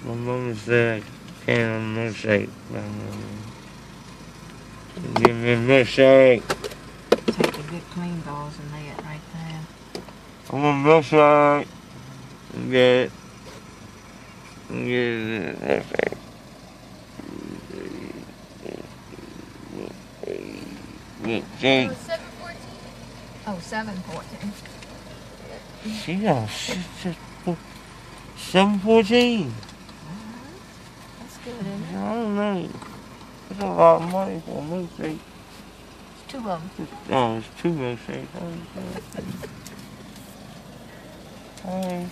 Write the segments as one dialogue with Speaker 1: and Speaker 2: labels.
Speaker 1: My mama said I can't have a milkshake. Give me a milkshake.
Speaker 2: Take the good clean balls and lay it right there.
Speaker 1: I want a milkshake. Get it. Milkshake.
Speaker 2: Oh, 7:14.
Speaker 1: She got 7:14.
Speaker 2: That's good, isn't it?
Speaker 1: I don't know. That's a lot of money for a milkshake.
Speaker 2: It's 2 of them.
Speaker 1: Oh, it's 2 milkshakes. Hey.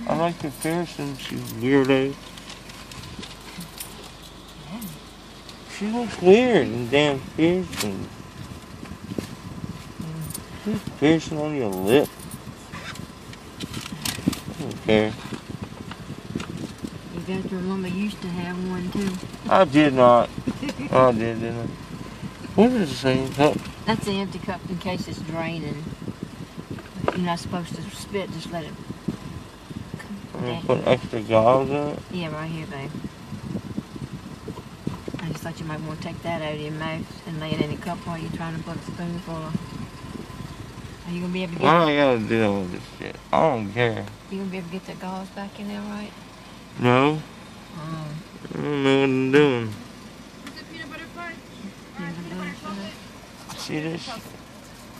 Speaker 1: I like the Pearsons, you weirdo. She looks weird in damn piercing. She's piercing on your lip. I don't care.
Speaker 2: You got to remember you used to have one too.
Speaker 1: I did not. I did, didn't I? What is the same cup?
Speaker 2: That's the empty cup in case it's draining. You're not supposed to spit, just let it.
Speaker 1: I'm gonna put extra gauze in it.
Speaker 2: Yeah, right here, babe. I just thought you might want to take that out of your mouth and lay it in a cup while you're trying to put a spoonful of. Are you gonna be able to get?
Speaker 1: Why I gotta deal with this shit? I don't care.
Speaker 2: You gonna be able to get that gauze back in there, right?
Speaker 1: No.
Speaker 2: Oh.
Speaker 1: I don't know what I'm doing.
Speaker 3: Is it peanut butter pie?
Speaker 2: Peanut butter chocolate?
Speaker 1: See this?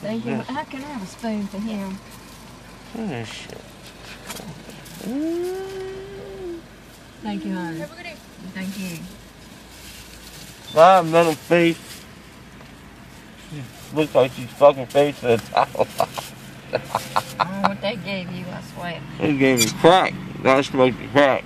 Speaker 2: Thank you. How can I have a spoon for him?
Speaker 1: See this shit?
Speaker 2: Thank you, honey.
Speaker 3: Have a good day.
Speaker 2: Thank you.
Speaker 1: My metal face. She looks like she's fucking face at a towel.
Speaker 2: I don't know what they gave you, I swear.
Speaker 1: They gave me crack. I smoked the crack.